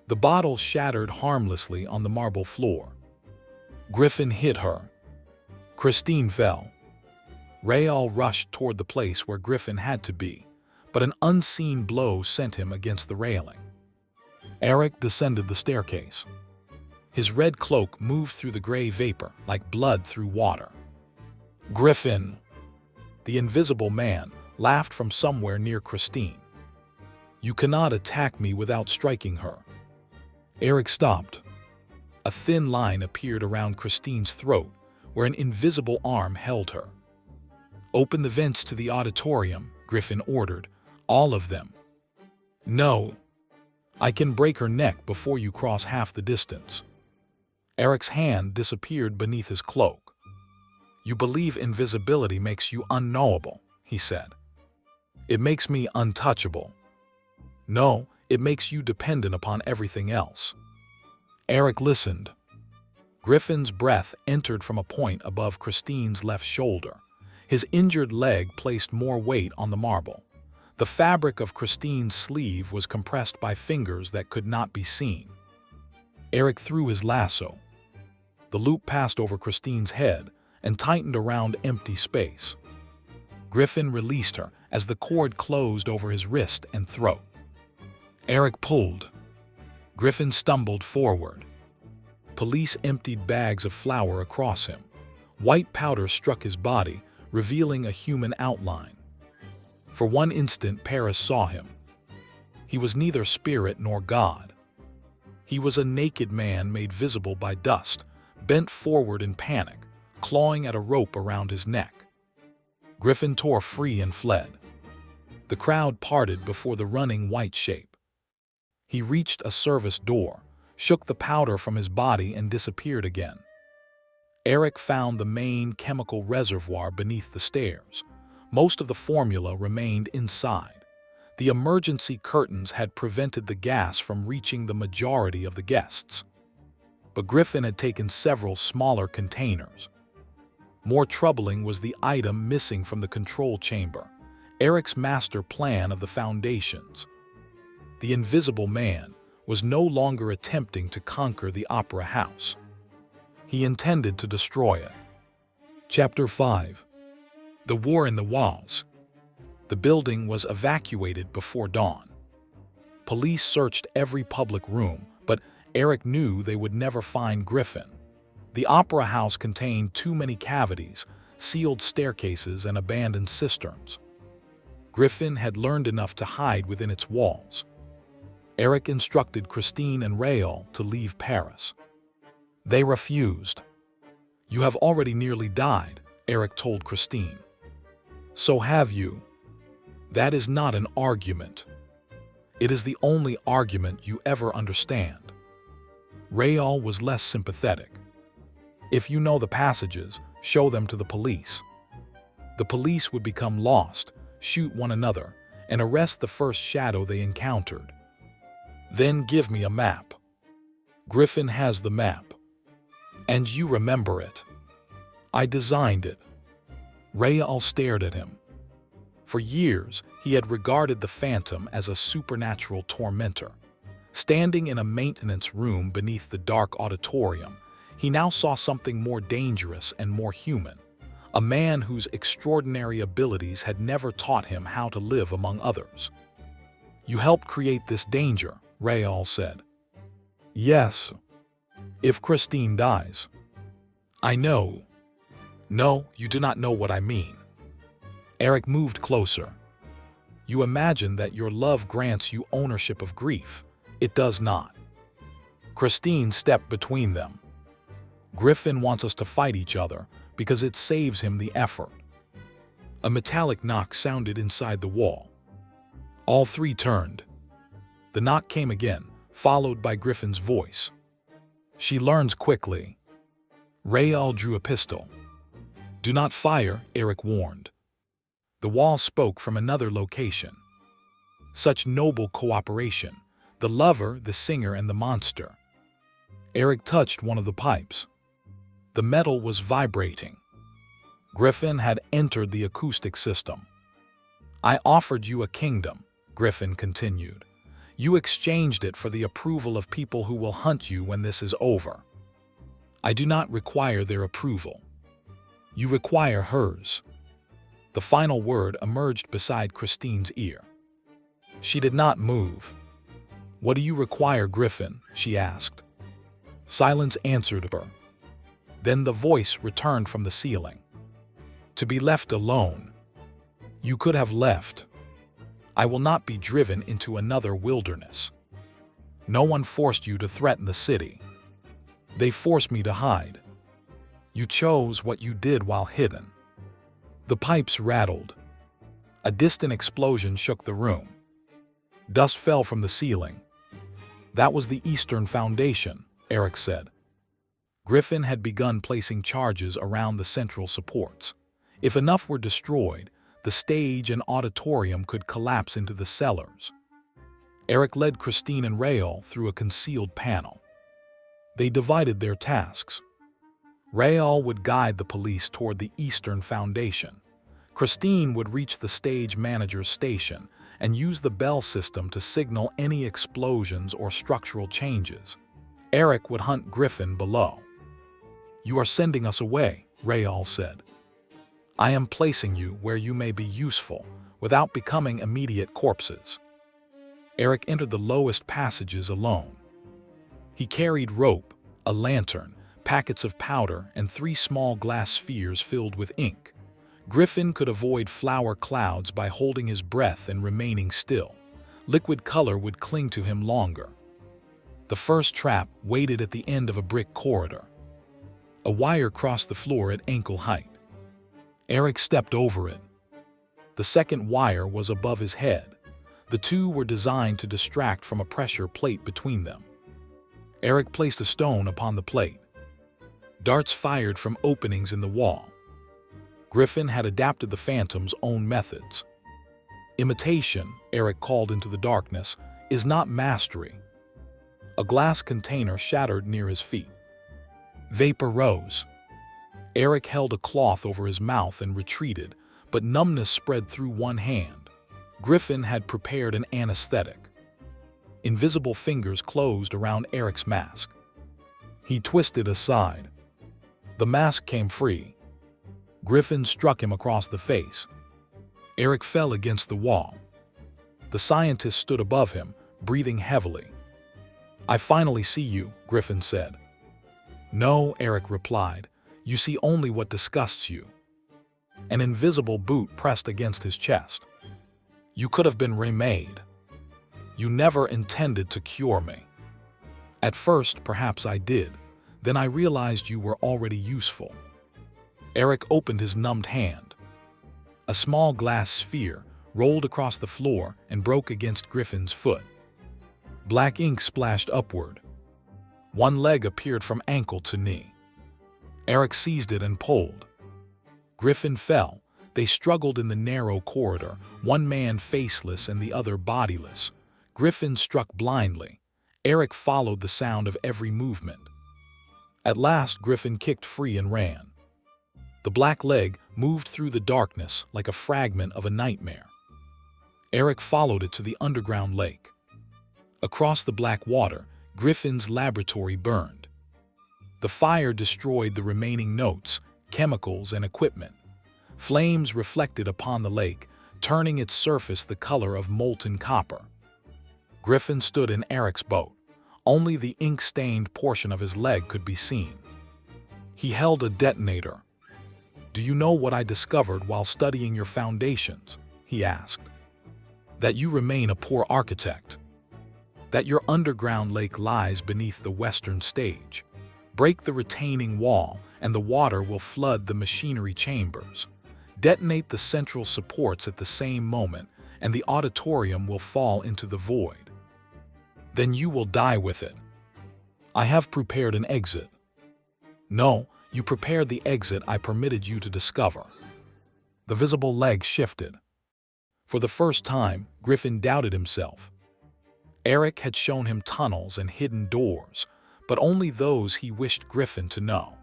The bottle shattered harmlessly on the marble floor. Griffin hit her. Christine fell. Rael rushed toward the place where Griffin had to be, but an unseen blow sent him against the railing. Erik descended the staircase. His red cloak moved through the gray vapor like blood through water. "Griffin!" The invisible man laughed from somewhere near Christine. "You cannot attack me without striking her." Erik stopped. A thin line appeared around Christine's throat, where an invisible arm held her. "Open the vents to the auditorium," Griffin ordered. "All of them." "No. I can break her neck before you cross half the distance." Erik's hand disappeared beneath his cloak. "You believe invisibility makes you unknowable," he said. "It makes me untouchable." "No, it makes you dependent upon everything else." Erik listened. Griffin's breath entered from a point above Christine's left shoulder. His injured leg placed more weight on the marble. The fabric of Christine's sleeve was compressed by fingers that could not be seen. Erik threw his lasso. The loop passed over Christine's head and tightened around empty space. Griffin released her as the cord closed over his wrist and throat. Erik pulled. Griffin stumbled forward. Police emptied bags of flour across him. White powder struck his body, revealing a human outline. For one instant, Paris saw him. He was neither spirit nor god. He was a naked man made visible by dust, bent forward in panic, clawing at a rope around his neck. Griffin tore free and fled. The crowd parted before the running white shape. He reached a service door, shook the powder from his body and disappeared again. Erik found the main chemical reservoir beneath the stairs. Most of the formula remained inside. The emergency curtains had prevented the gas from reaching the majority of the guests. But Griffin had taken several smaller containers. More troubling was the item missing from the control chamber, Erik's master plan of the foundations. The invisible man was no longer attempting to conquer the opera house. He intended to destroy it. Chapter 5. The War in the Walls. The building was evacuated before dawn. Police searched every public room, but Erik knew they would never find Griffin. The opera house contained too many cavities, sealed staircases, and abandoned cisterns. Griffin had learned enough to hide within its walls. Erik instructed Christine and Rael to leave Paris. They refused. "You have already nearly died," Erik told Christine. "So have you." "That is not an argument. It is the only argument you ever understand." Rael was less sympathetic. "If you know the passages, show them to the police." The police would become lost, shoot one another, and arrest the first shadow they encountered. "Then give me a map." "Griffin has the map. And you remember it." "I designed it." Rael stared at him. For years, he had regarded the phantom as a supernatural tormentor. Standing in a maintenance room beneath the dark auditorium, he now saw something more dangerous and more human. A man whose extraordinary abilities had never taught him how to live among others. "You helped create this danger," Raoul said. "Yes. If Christine dies." "I know." "No, you do not know what I mean." Erik moved closer. "You imagine that your love grants you ownership of grief. It does not." Christine stepped between them. "Griffin wants us to fight each other because it saves him the effort." A metallic knock sounded inside the wall. All three turned. The knock came again, followed by Griffin's voice. "She learns quickly." Raoul drew a pistol. "Do not fire," Erik warned. The wall spoke from another location. Such noble cooperation. The lover, the singer, and the monster. Erik touched one of the pipes. The metal was vibrating. Griffin had entered the acoustic system. "I offered you a kingdom," Griffin continued. "You exchanged it for the approval of people who will hunt you when this is over. I do not require their approval. You require hers." The final word emerged beside Christine's ear. She did not move. "What do you require, Griffin?" she asked. Silence answered her. Then the voice returned from the ceiling. "To be left alone. You could have left. I will not be driven into another wilderness. No one forced you to threaten the city. They forced me to hide. You chose what you did while hidden." The pipes rattled. A distant explosion shook the room. Dust fell from the ceiling. "That was the Eastern Foundation," Erik said. Griffin had begun placing charges around the central supports. If enough were destroyed, the stage and auditorium could collapse into the cellars. Erik led Christine and Raoul through a concealed panel. They divided their tasks. Raoul would guide the police toward the Eastern Foundation. Christine would reach the stage manager's station and use the bell system to signal any explosions or structural changes. Erik would hunt Griffin below. "You are sending us away," Raoul said. "I am placing you where you may be useful without becoming immediate corpses." Erik entered the lowest passages alone. He carried rope, a lantern, packets of powder, and 3 small glass spheres filled with ink. Griffin could avoid flour clouds by holding his breath and remaining still. Liquid color would cling to him longer. The first trap waited at the end of a brick corridor. A wire crossed the floor at ankle height. Erik stepped over it. The second wire was above his head. The two were designed to distract from a pressure plate between them. Erik placed a stone upon the plate. Darts fired from openings in the wall. Griffin had adapted the phantom's own methods. "Imitation," Erik called into the darkness, "is not mastery." A glass container shattered near his feet. Vapor rose. Erik held a cloth over his mouth and retreated, but numbness spread through one hand. Griffin had prepared an anesthetic. Invisible fingers closed around Erik's mask. He twisted aside. The mask came free. Griffin struck him across the face. Erik fell against the wall. The scientist stood above him, breathing heavily. "I finally see you," Griffin said. "No," Erik replied. "You see only what disgusts you." An invisible boot pressed against his chest. "You could have been remade. You never intended to cure me." "At first, perhaps I did. Then I realized you were already useful." Erik opened his numbed hand. A small glass sphere rolled across the floor and broke against Griffin's foot. Black ink splashed upward. One leg appeared from ankle to knee. Erik seized it and pulled. Griffin fell. They struggled in the narrow corridor, one man faceless and the other bodiless. Griffin struck blindly. Erik followed the sound of every movement. At last, Griffin kicked free and ran. The black leg moved through the darkness like a fragment of a nightmare. Erik followed it to the underground lake. Across the black water, Griffin's laboratory burned. The fire destroyed the remaining notes, chemicals, and equipment. Flames reflected upon the lake, turning its surface the color of molten copper. Griffin stood in Erik's boat. Only the ink-stained portion of his leg could be seen. He held a detonator. "Do you know what I discovered while studying your foundations?" he asked. "That you remain a poor architect. That your underground lake lies beneath the western stage. Break the retaining wall, and the water will flood the machinery chambers. Detonate the central supports at the same moment, and the auditorium will fall into the void. Then you will die with it. I have prepared an exit." "No, you prepared the exit I permitted you to discover." The visible leg shifted. For the first time, Griffin doubted himself. Erik had shown him tunnels and hidden doors, but only those he wished Griffin to know.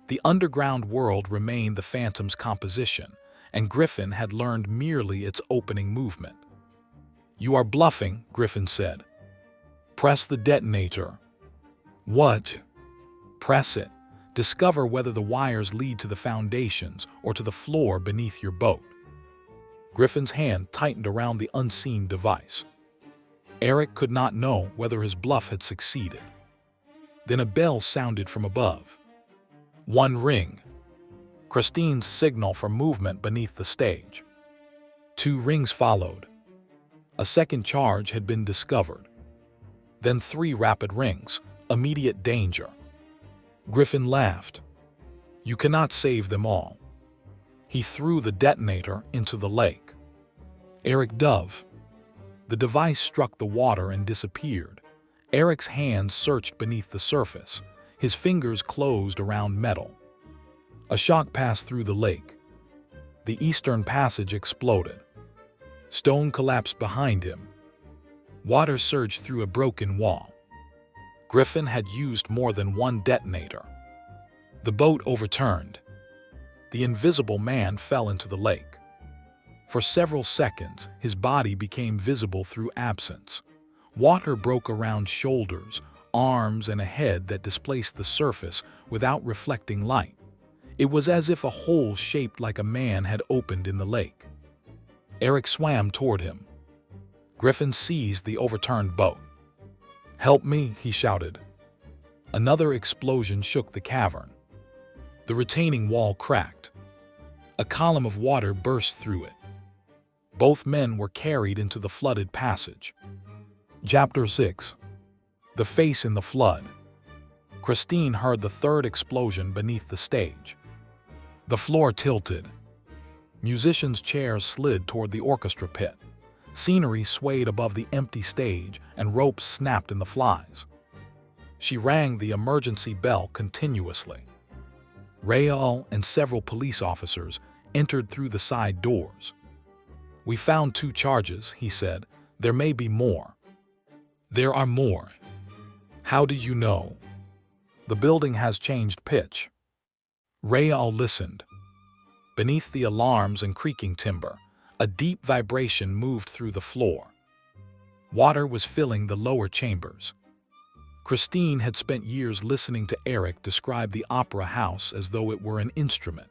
The underground world remained the Phantom's composition, and Griffin had learned merely its opening movement. "You are bluffing," Griffin said. "Press the detonator." "What?" "Press it. Discover whether the wires lead to the foundations or to the floor beneath your boat." Griffin's hand tightened around the unseen device. Erik could not know whether his bluff had succeeded. Then a bell sounded from above. One ring. Christine's signal for movement beneath the stage. 2 rings followed. A second charge had been discovered. Then 3 rapid rings. Immediate danger. Griffin laughed. "You cannot save them all." He threw the detonator into the lake. Erik dove. The device struck the water and disappeared. Erik's hands searched beneath the surface. His fingers closed around metal. A shock passed through the lake. The eastern passage exploded. Stone collapsed behind him. Water surged through a broken wall. Griffin had used more than one detonator. The boat overturned. The invisible man fell into the lake. For several seconds, his body became visible through absence. Water broke around shoulders, arms, and a head that displaced the surface without reflecting light. It was as if a hole shaped like a man had opened in the lake. Erik swam toward him. Griffin seized the overturned boat. "Help me," he shouted. Another explosion shook the cavern. The retaining wall cracked. A column of water burst through it. Both men were carried into the flooded passage. Chapter 6. The Face in the Flood. Christine heard the third explosion beneath the stage. The floor tilted. Musicians' chairs slid toward the orchestra pit. Scenery swayed above the empty stage, and ropes snapped in the flies. She rang the emergency bell continuously. Rael and several police officers entered through the side doors. "We found 2 charges," he said. "There may be more." "There are more." "How do you know?" "The building has changed pitch." Rael listened. Beneath the alarms and creaking timber, a deep vibration moved through the floor. Water was filling the lower chambers. Christine had spent years listening to Erik describe the opera house as though it were an instrument.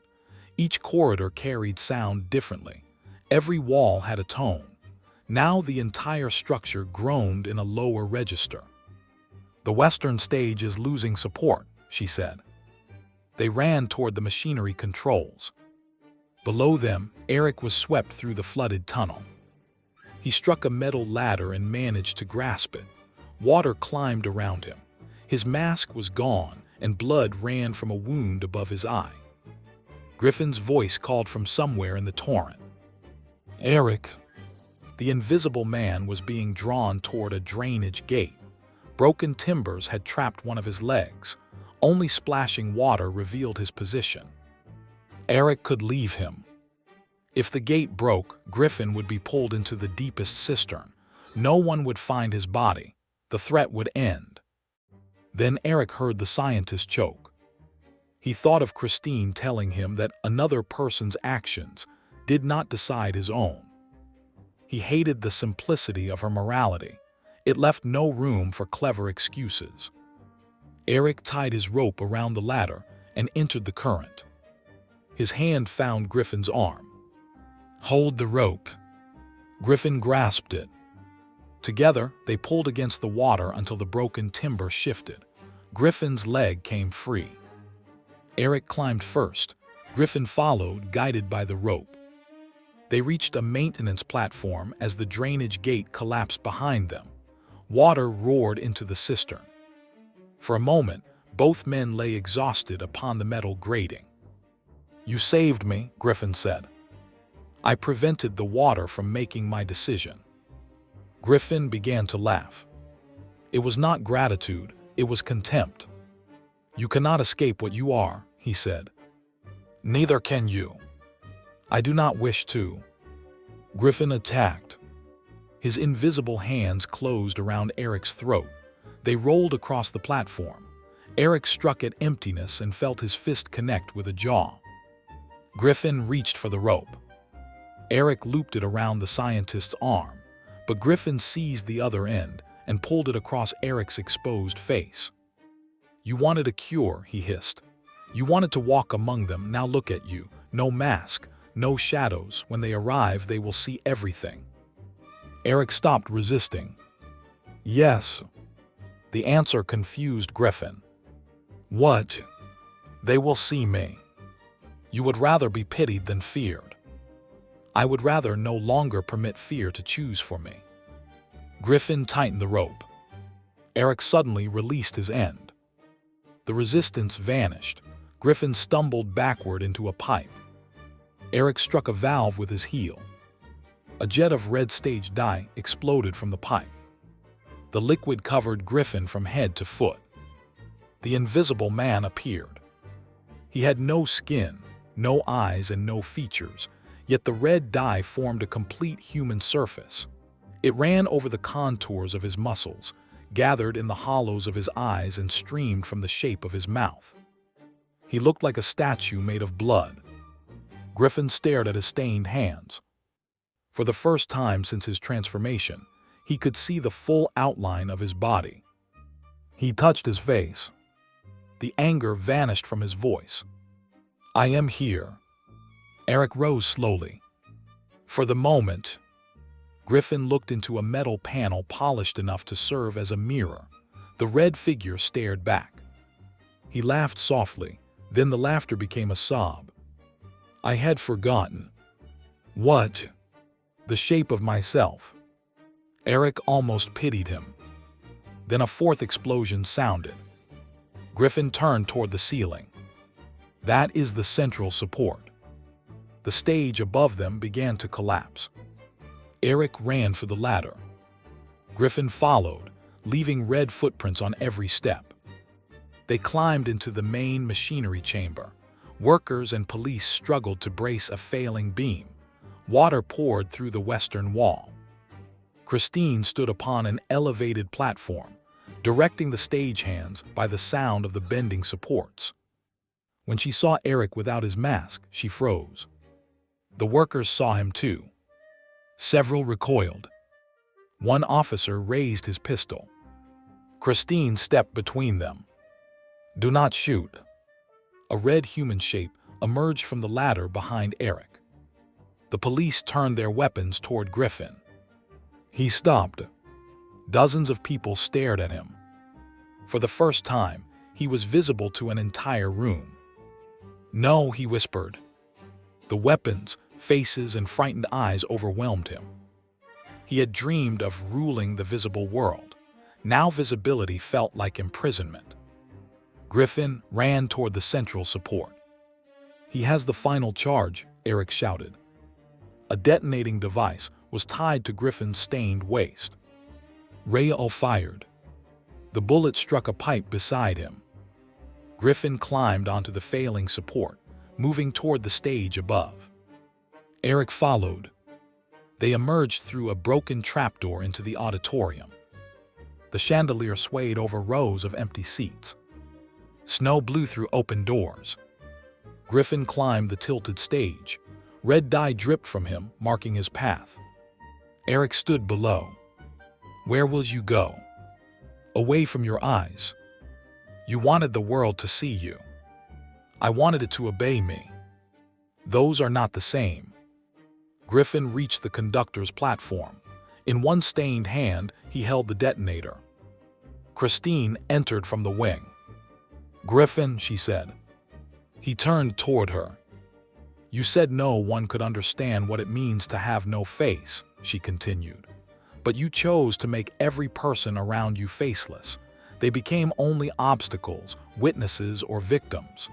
Each corridor carried sound differently. Every wall had a tone. Now the entire structure groaned in a lower register. "The western stage is losing support," she said. They ran toward the machinery controls. Below them, Erik was swept through the flooded tunnel. He struck a metal ladder and managed to grasp it. Water climbed around him. His mask was gone, and blood ran from a wound above his eye. Griffin's voice called from somewhere in the torrent. "Erik!" The invisible man was being drawn toward a drainage gate. Broken timbers had trapped one of his legs. Only splashing water revealed his position. Erik could leave him. If the gate broke, Griffin would be pulled into the deepest cistern. No one would find his body. The threat would end. Then Erik heard the scientist choke. He thought of Christine telling him that another person's actions did not decide his own. He hated the simplicity of her morality. It left no room for clever excuses. Erik tied his rope around the ladder and entered the current. His hand found Griffin's arm. "Hold the rope." Griffin grasped it. Together, they pulled against the water until the broken timber shifted. Griffin's leg came free. Erik climbed first. Griffin followed, guided by the rope. They reached a maintenance platform as the drainage gate collapsed behind them. Water roared into the cistern. For a moment, both men lay exhausted upon the metal grating. "You saved me," Griffin said. "I prevented the water from making my decision." Griffin began to laugh. It was not gratitude, it was contempt. "You cannot escape what you are," he said. "Neither can you." "I do not wish to." Griffin attacked. His invisible hands closed around Erik's throat. They rolled across the platform. Erik struck at emptiness and felt his fist connect with a jaw. Griffin reached for the rope. Erik looped it around the scientist's arm, but Griffin seized the other end and pulled it across Erik's exposed face. "You wanted a cure," he hissed. "You wanted to walk among them, now look at you. No mask, no shadows. When they arrive, they will see everything." Erik stopped resisting. "Yes." The answer confused Griffin. "What?" "They will see me." "You would rather be pitied than feared." "I would rather no longer permit fear to choose for me." Griffin tightened the rope. Erik suddenly released his end. The resistance vanished. Griffin stumbled backward into a pipe. Erik struck a valve with his heel. A jet of red stage dye exploded from the pipe. The liquid covered Griffin from head to foot. The invisible man appeared. He had no skin, no eyes, and no features, yet the red dye formed a complete human surface. It ran over the contours of his muscles, gathered in the hollows of his eyes, and streamed from the shape of his mouth. He looked like a statue made of blood. Griffin stared at his stained hands. For the first time since his transformation, he could see the full outline of his body. He touched his face. The anger vanished from his voice. "I am here." Erik rose slowly. For the moment, Griffin looked into a metal panel polished enough to serve as a mirror. The red figure stared back. He laughed softly, then the laughter became a sob. "I had forgotten." "What?" "The shape of myself." Erik almost pitied him. Then a fourth explosion sounded. Griffin turned toward the ceiling. That is the central support. The stage above them began to collapse. Erik ran for the ladder. Griffin followed, leaving red footprints on every step. They climbed into the main machinery chamber. Workers and police struggled to brace a failing beam. Water poured through the western wall. Christine stood upon an elevated platform, directing the stagehands by the sound of the bending supports. When she saw Erik without his mask, she froze. The workers saw him too. Several recoiled. One officer raised his pistol. Christine stepped between them. "Do not shoot." A red human shape emerged from the ladder behind Erik. The police turned their weapons toward Griffin. He stopped. Dozens of people stared at him. For the first time, he was visible to an entire room. "No," he whispered. The weapons, faces, and frightened eyes overwhelmed him. He had dreamed of ruling the visible world. Now visibility felt like imprisonment. Griffin ran toward the central support. "He has the final charge," Erik shouted. A detonating device was tied to Griffin's stained waist. Rael fired. The bullet struck a pipe beside him. Griffin climbed onto the failing support, moving toward the stage above. Erik followed. They emerged through a broken trapdoor into the auditorium. The chandelier swayed over rows of empty seats. Snow blew through open doors. Griffin climbed the tilted stage. Red dye dripped from him, marking his path. Erik stood below. Where will you go? Away from your eyes. You wanted the world to see you. I wanted it to obey me. Those are not the same. Griffin reached the conductor's platform. In one stained hand, he held the detonator. Christine entered from the wing. Griffin, she said. He turned toward her. You said no one could understand what it means to have no face, she continued. But you chose to make every person around you faceless. They became only obstacles, witnesses, or victims.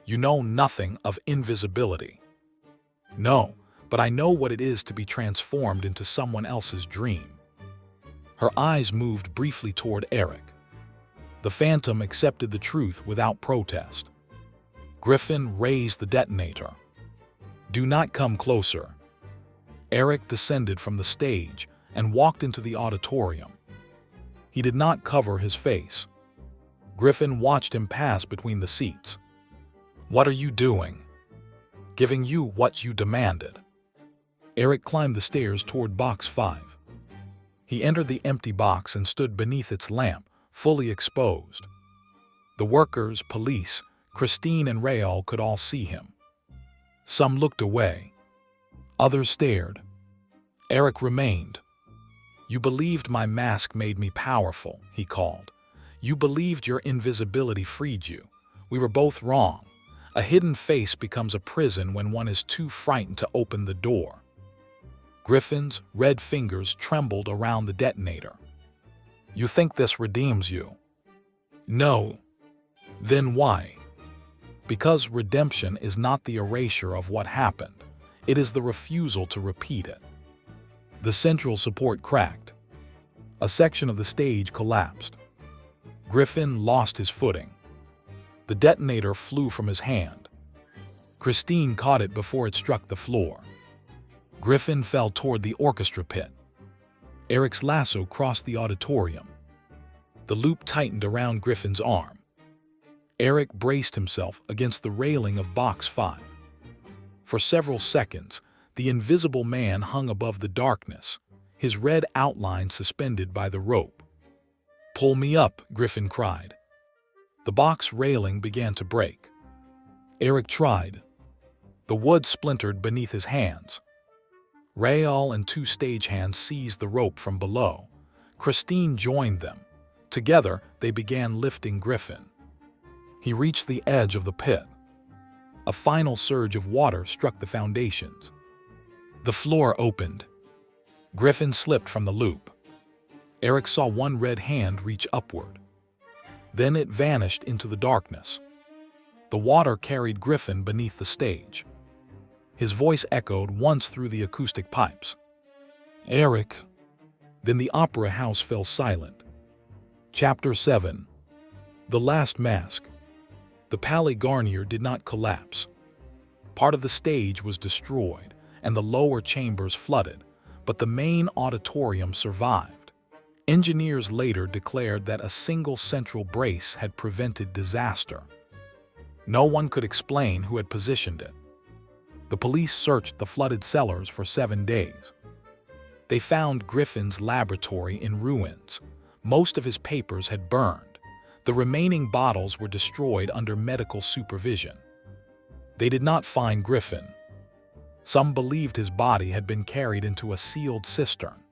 You know nothing of invisibility. No, but I know what it is to be transformed into someone else's dream. Her eyes moved briefly toward Erik. The phantom accepted the truth without protest. Griffin raised the detonator. Do not come closer. Erik descended from the stage and walked into the auditorium. He did not cover his face. Griffin watched him pass between the seats. What are you doing? Giving you what you demanded. Erik climbed the stairs toward box 5. He entered the empty box and stood beneath its lamp, fully exposed. The workers, police, Christine and Rael could all see him. Some looked away. Others stared. Erik remained. You believed my mask made me powerful, he called. You believed your invisibility freed you. We were both wrong. A hidden face becomes a prison when one is too frightened to open the door. Griffin's red fingers trembled around the detonator. You think this redeems you? No. Then why? Because redemption is not the erasure of what happened. It is the refusal to repeat it. The central support cracked. A section of the stage collapsed. Griffin lost his footing. The detonator flew from his hand. Christine caught it before it struck the floor. Griffin fell toward the orchestra pit. Erik's lasso crossed the auditorium. The loop tightened around Griffin's arm. Erik braced himself against the railing of box 5. For several seconds, the invisible man hung above the darkness, his red outline suspended by the rope. Pull me up, Griffin cried. The box railing began to break. Erik tried. The wood splintered beneath his hands. Rael and 2 stagehands seized the rope from below. Christine joined them. Together, they began lifting Griffin. He reached the edge of the pit. A final surge of water struck the foundations. The floor opened. Griffin slipped from the loop. Erik saw one red hand reach upward. Then it vanished into the darkness. The water carried Griffin beneath the stage. His voice echoed once through the acoustic pipes. Erik. Then the opera house fell silent. Chapter 7. The Last Mask. The Palais Garnier did not collapse. Part of the stage was destroyed, and the lower chambers flooded, but the main auditorium survived. Engineers later declared that a single central brace had prevented disaster. No one could explain who had positioned it. The police searched the flooded cellars for 7 days. They found Griffin's laboratory in ruins. Most of his papers had burned. The remaining bottles were destroyed under medical supervision. They did not find Griffin. Some believed his body had been carried into a sealed cistern.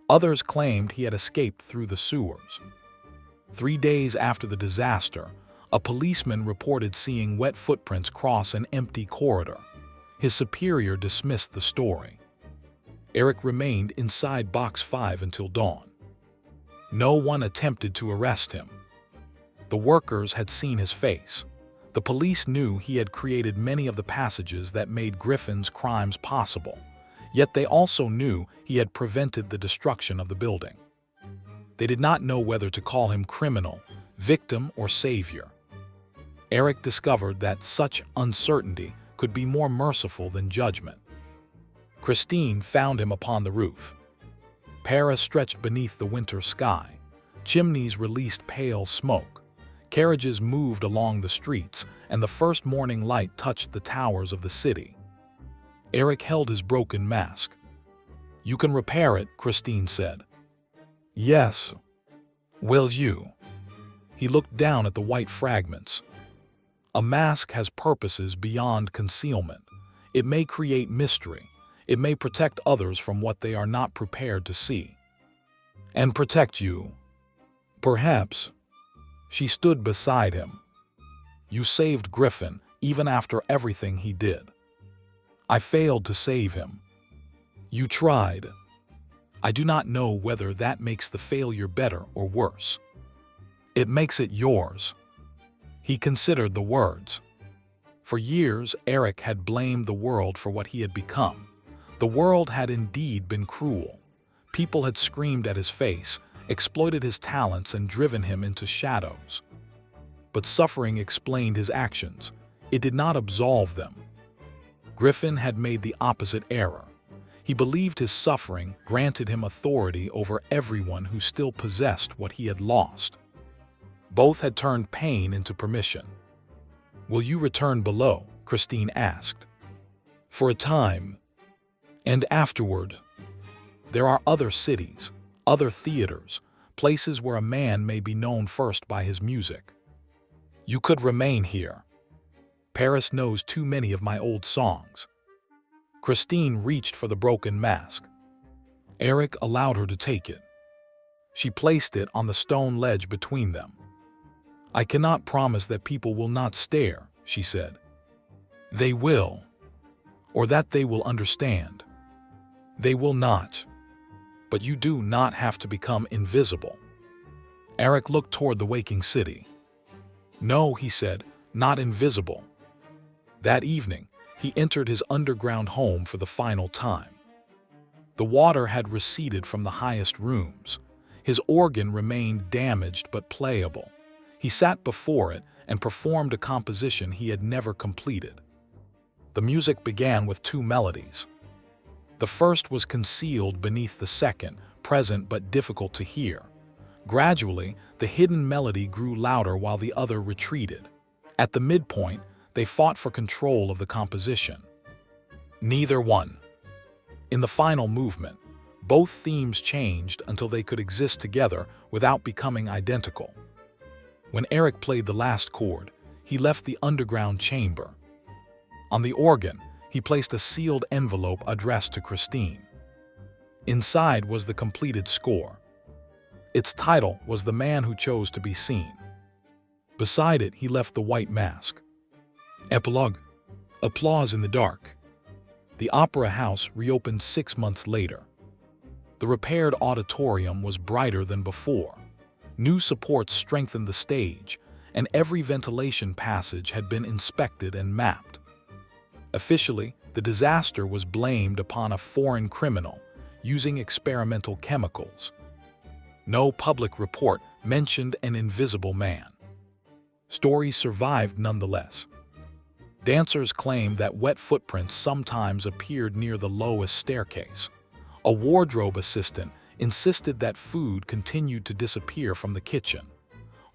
Others claimed he had escaped through the sewers. 3 days after the disaster, a policeman reported seeing wet footprints cross an empty corridor. His superior dismissed the story. Erik remained inside box 5 until dawn. No one attempted to arrest him. The workers had seen his face. The police knew he had created many of the passages that made Griffin's crimes possible, yet they also knew he had prevented the destruction of the building. They did not know whether to call him criminal, victim, or savior. Erik discovered that such uncertainty could be more merciful than judgment. Christine found him upon the roof. Paris stretched beneath the winter sky. Chimneys released pale smoke. Carriages moved along the streets, and the first morning light touched the towers of the city. Erik held his broken mask. "You can repair it," Christine said. "Yes. Will you?" He looked down at the white fragments. A mask has purposes beyond concealment. It may create mystery. It may protect others from what they are not prepared to see. And protect you. Perhaps. She stood beside him. "You saved Griffin, even after everything he did." "I failed to save him." "You tried." "I do not know whether that makes the failure better or worse." "It makes it yours." He considered the words. For years, Erik had blamed the world for what he had become. The world had indeed been cruel. People had screamed at his face, exploited his talents, and driven him into shadows. But suffering explained his actions. It did not absolve them. Griffin had made the opposite error. He believed his suffering granted him authority over everyone who still possessed what he had lost. Both had turned pain into permission. "Will you return below?" Christine asked. "For a time. And afterward. There are other cities, other theaters, places where a man may be known first by his music. You could remain here. Paris knows too many of my old songs." Christine reached for the broken mask. Erik allowed her to take it. She placed it on the stone ledge between them. "I cannot promise that people will not stare," she said. "They will. Or that they will understand. They will not. But you do not have to become invisible." Erik looked toward the waking city. "No," he said, "not invisible." That evening, he entered his underground home for the final time. The water had receded from the highest rooms. His organ remained damaged but playable. He sat before it and performed a composition he had never completed. The music began with two melodies. The first was concealed beneath the second, present but difficult to hear. Gradually, the hidden melody grew louder while the other retreated. At the midpoint, they fought for control of the composition. Neither won. In the final movement, both themes changed until they could exist together without becoming identical. When Erik played the last chord, he left the underground chamber. On the organ, he placed a sealed envelope addressed to Christine. Inside was the completed score. Its title was "The Man Who Chose to Be Seen." Beside it, he left the white mask. Epilogue. Applause in the dark. The opera house reopened 6 months later. The repaired auditorium was brighter than before. New supports strengthened the stage, and every ventilation passage had been inspected and mapped. Officially, the disaster was blamed upon a foreign criminal using experimental chemicals. No public report mentioned an invisible man. Stories survived nonetheless. Dancers claimed that wet footprints sometimes appeared near the lowest staircase. A wardrobe assistant insisted that food continued to disappear from the kitchen.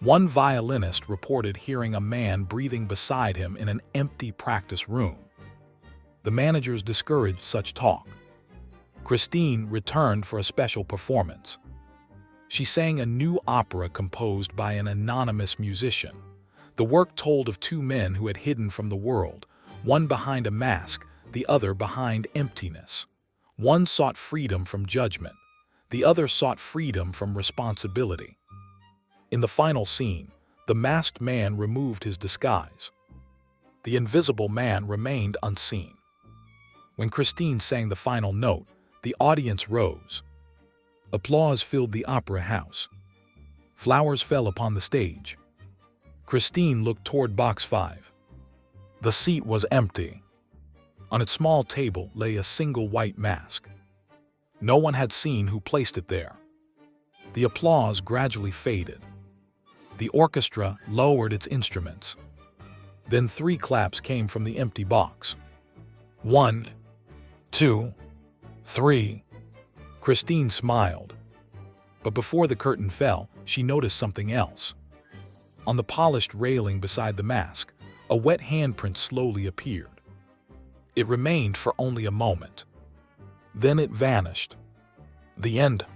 One violinist reported hearing a man breathing beside him in an empty practice room. The managers discouraged such talk. Christine returned for a special performance. She sang a new opera composed by an anonymous musician. The work told of two men who had hidden from the world, one behind a mask, the other behind emptiness. One sought freedom from judgment. The other sought freedom from responsibility. In the final scene, the masked man removed his disguise. The invisible man remained unseen. When Christine sang the final note, the audience rose. Applause filled the opera house. Flowers fell upon the stage. Christine looked toward box 5. The seat was empty. On its small table lay a single white mask. No one had seen who placed it there. The applause gradually faded. The orchestra lowered its instruments. Then 3 claps came from the empty box. 1, 2, 3. Christine smiled. But before the curtain fell, she noticed something else. On the polished railing beside the mask, a wet handprint slowly appeared. It remained for only a moment. Then it vanished. The end.